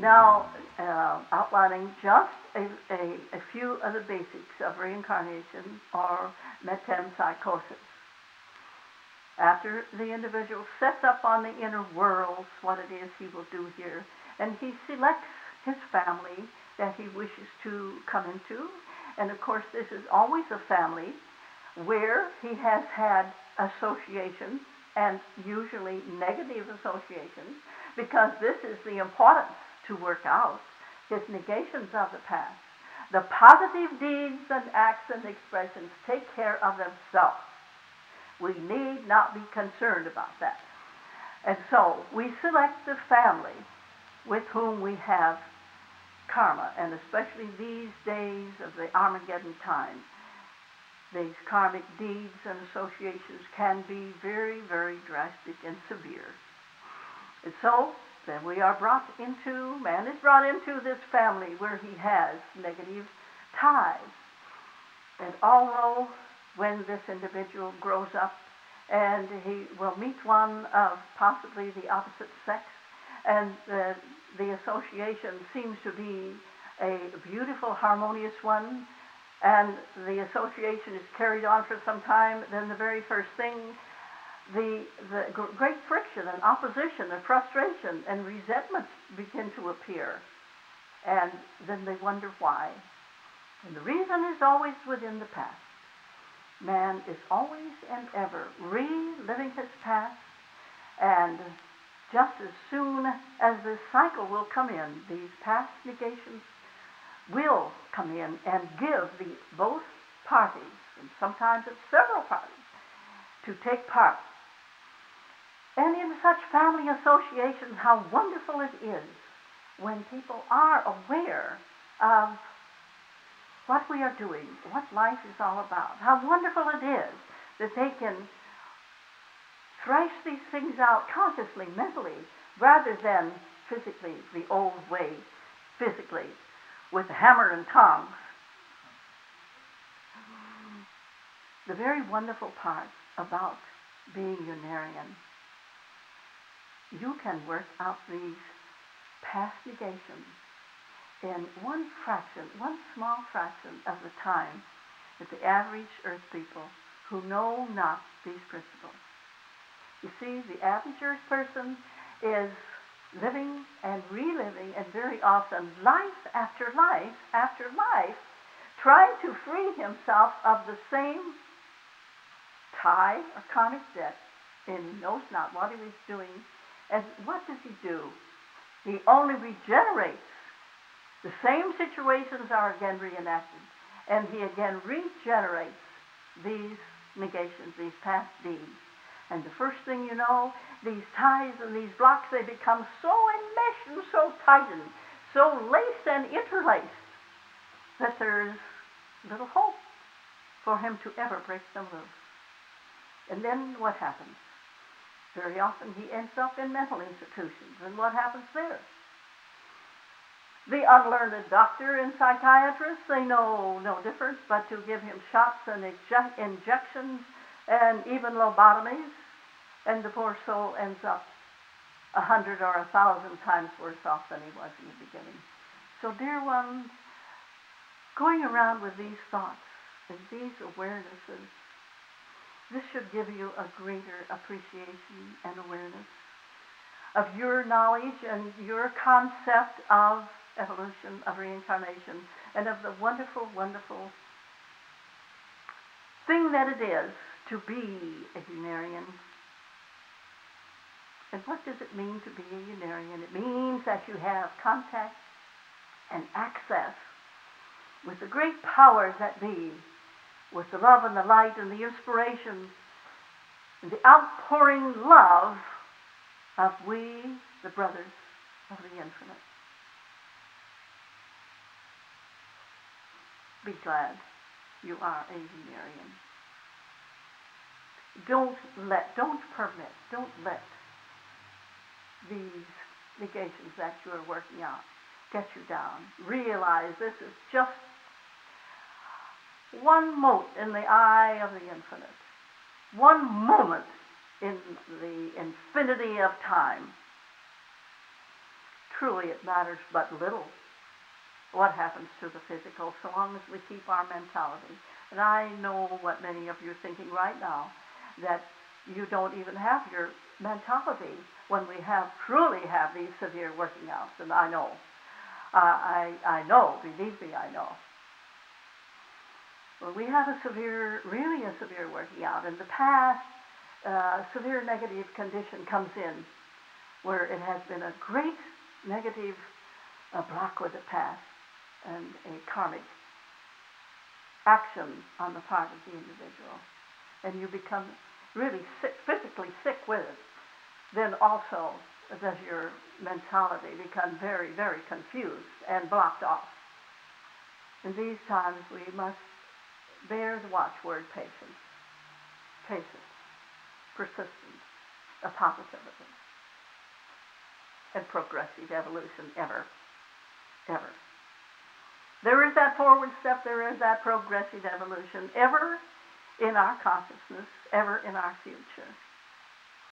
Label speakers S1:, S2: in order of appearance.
S1: Now, outlining just a few of the basics of reincarnation or metempsychosis. After the individual sets up on the inner worlds what it is he will do here, and he selects his family that he wishes to come into, and of course this is always a family where he has had associations, and usually negative associations, because this is the importance to work out his negations of the past. The positive deeds and acts and expressions take care of themselves. We need not be concerned about that. And so we select the family with whom we have karma, and especially these days of the Armageddon time, these karmic deeds and associations can be very, very drastic and severe. And so then man is brought into this family where he has negative ties. And although when this individual grows up and he will meet one of possibly the opposite sex, and the association seems to be a beautiful, harmonious one, and the association is carried on for some time, then the very first thing, the great friction and opposition and frustration and resentment begin to appear. And then they wonder why. And the reason is always within the past. Man is always and ever reliving his past, and just as soon as this cycle will come in, these past negations will come in and give both parties, and sometimes it's several parties, to take part. And in such family associations, how wonderful it is when people are aware of what we are doing, what life is all about. How wonderful it is that they can thrash these things out consciously, mentally, rather than physically, the old way, physically, with hammer and tongs. The very wonderful part about being Unarian, you can work out these past negations in one small fraction of the time that the average earth people who know not these principles. You see, the average earth person is living and reliving, and very often life after life after life, trying to free himself of the same tie or karmic debt, and he knows not what he is doing. And what does he do? He only regenerates. The same situations are again reenacted, and he again regenerates these negations, these past deeds. And the first thing you know, these ties and these blocks, they become so enmeshed and so tightened, so laced and interlaced, that there's little hope for him to ever break them loose. And then what happens? Very often he ends up in mental institutions. And what happens there? The unlearned doctor and psychiatrist, they know no difference but to give him shots and injections and even lobotomies, and the poor soul ends up 100 or 1,000 times worse off than he was in the beginning. So, dear ones, going around with these thoughts and these awarenesses, this should give you a greater appreciation and awareness of your knowledge and your concept of evolution, of reincarnation, and of the wonderful, wonderful thing that it is to be a Unarian. And what does it mean to be a Unarian? It means that you have contact and access with the great powers that be, with the love and the light and the inspiration and the outpouring love of we, the brothers of the infinite. Be glad you are a Unarian. Don't let these negations that you are working out get you down. Realize this is just one mote in the eye of the infinite, one moment in the infinity of time. truly it matters but little what happens to the physical, so long as we keep our mentality. And I know what many of you are thinking right now, that you don't even have your mentality when we truly have these severe working outs. And I know. I know, believe me, I know. When we have really a severe working out, in the past, severe negative condition comes in where it has been a great negative block with the past and a karmic action on the part of the individual, and you become really sick, physically sick with it, then also does your mentality become very, very confused and blocked off. In these times, we must bear the watchword patience, persistence, a positivity, and progressive evolution ever. There is that forward step, there is that progressive evolution ever in our consciousness, ever in our future.